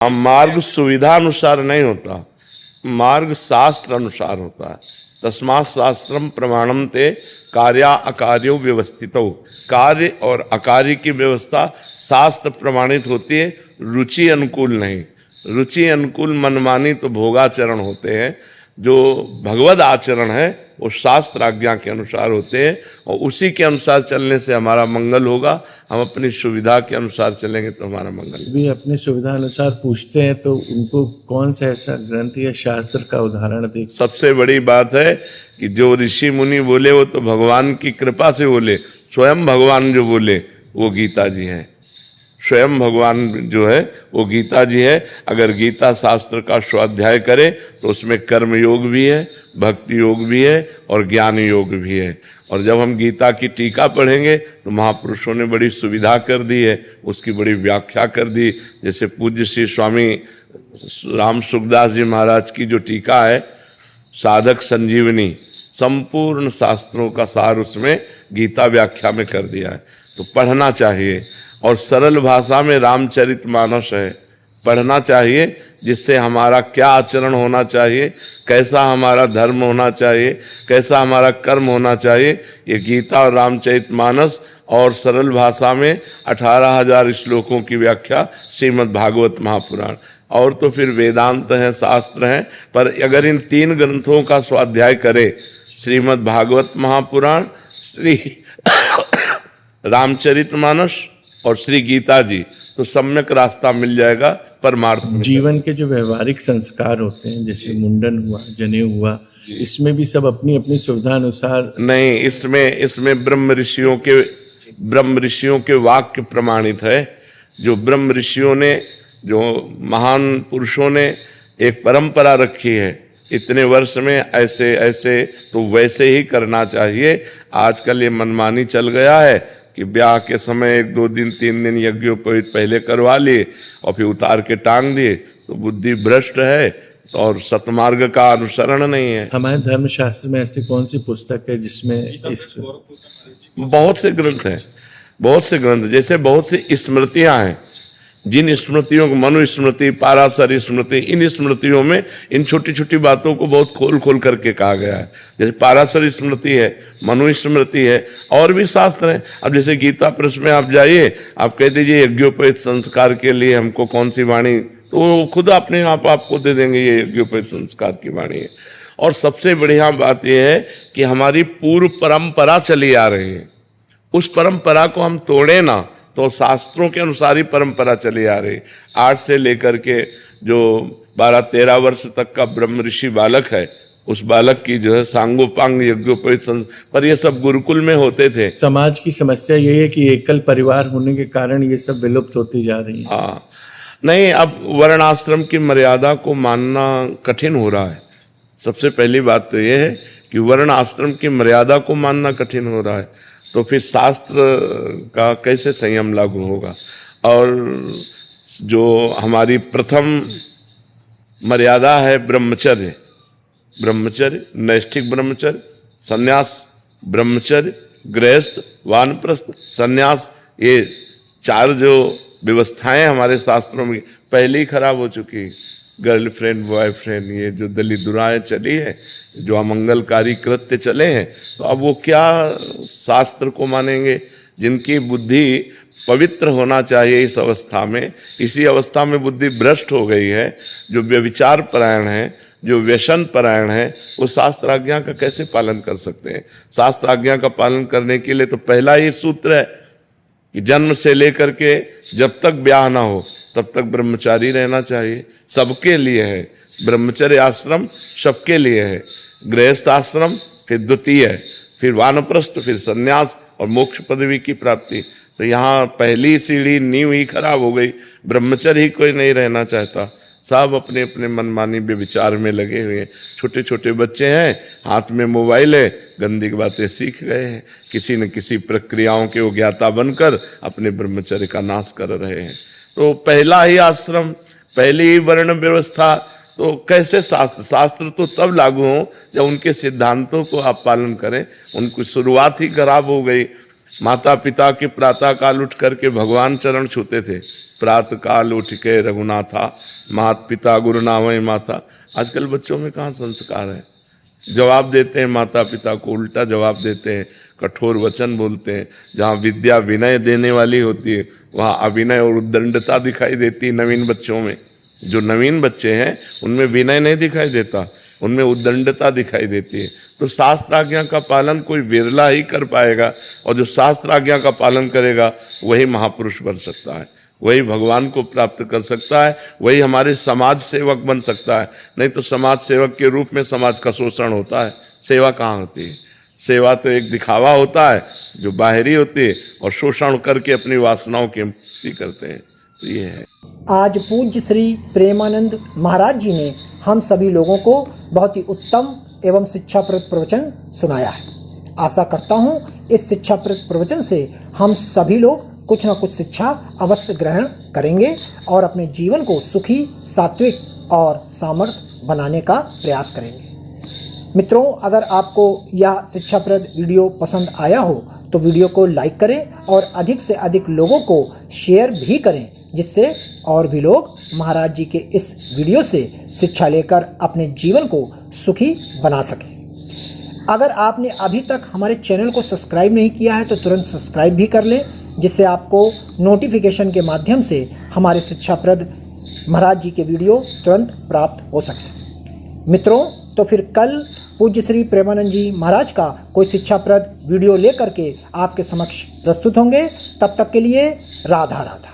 मार्ग सुविधा अनुसार नहीं होता, मार्ग शास्त्र अनुसार होता है। तस्मात् शास्त्रम प्रमाणम ते कार्या अकार्यो व्यवस्थितो। कार्य और अकार्य की व्यवस्था शास्त्र प्रमाणित होती है, रुचि अनुकूल नहीं। रुचि अनुकूल मनमानी तो भोगाचरण होते हैं। जो भगवद आचरण है वो शास्त्र आज्ञा के अनुसार होते हैं और उसी के अनुसार चलने से हमारा मंगल होगा। हम अपनी सुविधा के अनुसार चलेंगे तो हमारा मंगल। भी अपनी सुविधा अनुसार पूछते हैं तो उनको कौन सा ऐसा ग्रंथ या शास्त्र का उदाहरण दे? सबसे बड़ी बात है कि जो ऋषि मुनि बोले वो तो भगवान की कृपा से बोले। स्वयं भगवान जो बोले वो गीता जी है। स्वयं भगवान जो है वो गीता जी है। अगर गीता शास्त्र का स्वाध्याय करे तो उसमें कर्म योग भी है, भक्ति योग भी है और ज्ञान योग भी है। और जब हम गीता की टीका पढ़ेंगे तो महापुरुषों ने बड़ी सुविधा कर दी है, उसकी बड़ी व्याख्या कर दी। जैसे पूज्य श्री स्वामी राम सुखदास जी महाराज की जो टीका है साधक संजीवनी, संपूर्ण शास्त्रों का सार उसमें गीता व्याख्या में कर दिया है। तो पढ़ना चाहिए। और सरल भाषा में रामचरितमानस है, पढ़ना चाहिए, जिससे हमारा क्या आचरण होना चाहिए, कैसा हमारा धर्म होना चाहिए, कैसा हमारा कर्म होना चाहिए। ये गीता और रामचरितमानस और सरल भाषा में 18,000 श्लोकों की व्याख्या श्रीमद् भागवत महापुराण। और तो फिर वेदांत हैं, शास्त्र हैं। पर अगर इन 3 ग्रंथों का स्वाध्याय करे, श्रीमद् भागवत महापुराण, श्री रामचरितमानस और श्री गीता जी, तो सम्यक रास्ता मिल जाएगा परमार्थ में। जीवन के जो व्यवहारिक संस्कार होते हैं, जैसे मुंडन हुआ, जनेऊ हुआ, इसमें भी सब अपनी अपनी सुविधा अनुसार नहीं, इसमें ब्रह्म ऋषियों के वाक्य प्रमाणित है। जो ब्रह्म ऋषियों ने, जो महान पुरुषों ने एक परंपरा रखी है, इतने वर्ष में ऐसे ऐसे, तो वैसे ही करना चाहिए। आजकल ये मनमानी चल गया है कि ब्याह के समय 1-2 दिन 3 दिन यज्ञोपवीत पहले करवा लिए और फिर उतार के टांग दिए, तो बुद्धि भ्रष्ट है और सतमार्ग का अनुसरण नहीं है। हमारे धर्मशास्त्र में ऐसी कौन सी पुस्तक है जिसमें इस बहुत से ग्रंथ हैं, बहुत से ग्रंथ, जैसे बहुत सी स्मृतियां हैं। जिन स्मृतियों को, मनुस्मृति, पाराशर स्मृति, इन स्मृतियों में इन छोटी छोटी बातों को बहुत खोल खोल करके कहा गया है। जैसे पाराशर स्मृति है, मनुस्मृति है, और भी शास्त्र हैं। अब जैसे गीता प्रश्न में आप जाइए, आप कह दीजिए यज्ञोपवीत संस्कार के लिए हमको कौन सी वाणी, तो वो खुद अपने आप आपको दे देंगे ये यज्ञोपवीत संस्कार की वाणी है। और सबसे बढ़िया बात यह है कि हमारी पूर्व परंपरा चली आ रही है, उस परंपरा को हम तोड़े ना, तो शास्त्रों के अनुसार ही परंपरा चली आ रही। 8 से लेकर के जो 12-13 वर्ष तक का ब्रह्म ऋषि बालक है, उस बालक की जो है सांगोपांग यज्ञोपवीत पर ये सब गुरुकुल में होते थे। समाज की समस्या यही है कि एकल परिवार होने के कारण ये सब विलुप्त होती जा रही है। हाँ, नहीं, अब वर्ण आश्रम की मर्यादा को मानना कठिन हो रहा है। सबसे पहली बात तो ये है कि वर्ण आश्रम की मर्यादा को मानना कठिन हो रहा है, तो फिर शास्त्र का कैसे संयम लागू होगा। और जो हमारी प्रथम मर्यादा है ब्रह्मचर्य, नैष्ठिक ब्रह्मचर्य, संन्यास ब्रह्मचर्य, गृहस्थ, वानप्रस्थ, संन्यास, ये 4 जो व्यवस्थाएं हमारे शास्त्रों में पहले ही खराब हो चुकी। गर्लफ्रेंड, बॉयफ्रेंड, ये जो दलिद्राएं चली है, जो अमंगलकारी कृत्य चले हैं, तो अब वो क्या शास्त्र को मानेंगे। जिनकी बुद्धि पवित्र होना चाहिए इस अवस्था में, इसी अवस्था में बुद्धि भ्रष्ट हो गई है, जो व्यभिचार परायण है, जो व्यसन परायण है, वो शास्त्र आज्ञा का कैसे पालन कर सकते हैं। शास्त्र आज्ञा का पालन करने के लिए तो पहला ही सूत्र है कि जन्म से लेकर के जब तक ब्याह ना हो तब तक ब्रह्मचारी रहना चाहिए। सबके लिए है ब्रह्मचर्य आश्रम, सबके लिए है। गृहस्थ आश्रम फिर द्वितीय, फिर वानप्रस्थ, फिर संन्यास और मोक्ष पदवी की प्राप्ति। तो यहाँ पहली सीढ़ी, नींव ही खराब हो गई। ब्रह्मचर्य ही कोई नहीं रहना चाहता, सब अपने अपने मनमानी विचार में लगे हुए हैं। छोटे छोटे बच्चे हैं, हाथ में मोबाइल है, गंदी बातें सीख गए हैं, किसी न किसी प्रक्रियाओं के वो ज्ञाता बनकर अपने ब्रह्मचर्य का नाश कर रहे हैं। तो पहला ही आश्रम, पहली ही वर्ण व्यवस्था, तो कैसे शास्त्र तो तब लागू हो जब उनके सिद्धांतों को आप पालन करें। उनकी शुरुआत ही खराब हो गई। माता पिता के प्रातः काल उठ करके भगवान चरण छूते थे, प्रातः काल उठ के रघुनाथा, मात पिता गुरु नामय माता। आजकल बच्चों में कहाँ संस्कार है, जवाब देते हैं माता पिता को, उल्टा जवाब देते हैं, कठोर वचन बोलते हैं। जहाँ विद्या विनय देने वाली होती है वहाँ अविनय और उद्दंडता दिखाई देती है नवीन बच्चों में। जो नवीन बच्चे हैं उनमें विनय नहीं दिखाई देता, उनमें उद्दंडता दिखाई देती है। तो शास्त्र आज्ञा का पालन कोई विरला ही कर पाएगा, और जो शास्त्र आज्ञा का पालन करेगा वही महापुरुष बन सकता है, वही भगवान को प्राप्त कर सकता है, वही हमारे समाज सेवक बन सकता है। नहीं तो समाज सेवक के रूप में समाज का शोषण होता है, सेवा कहाँ होती है। सेवा तो एक दिखावा होता है जो बाहरी होती है, और शोषण करके अपनी वासनाओं की मुक्ति करते हैं। तो ये है। आज पूज्य श्री प्रेमानंद महाराज जी ने हम सभी लोगों को बहुत ही उत्तम एवं शिक्षाप्रद प्रवचन सुनाया है। आशा करता हूँ इस शिक्षाप्रद प्रवचन से हम सभी लोग कुछ न कुछ शिक्षा अवश्य ग्रहण करेंगे और अपने जीवन को सुखी, सात्विक और सामर्थ्य बनाने का प्रयास करेंगे। मित्रों, अगर आपको यह शिक्षाप्रद वीडियो पसंद आया हो तो वीडियो को लाइक करें और अधिक से अधिक लोगों को शेयर भी करें, जिससे और भी लोग महाराज जी के इस वीडियो से शिक्षा लेकर अपने जीवन को सुखी बना सकें। अगर आपने अभी तक हमारे चैनल को सब्सक्राइब नहीं किया है तो तुरंत सब्सक्राइब भी कर लें, जिससे आपको नोटिफिकेशन के माध्यम से हमारे शिक्षाप्रद महाराज जी के वीडियो तुरंत प्राप्त हो सके। मित्रों, तो फिर कल पूज्य श्री प्रेमानंद जी महाराज का कोई शिक्षाप्रद वीडियो लेकर के आपके समक्ष प्रस्तुत होंगे। तब तक के लिए राधा राधा।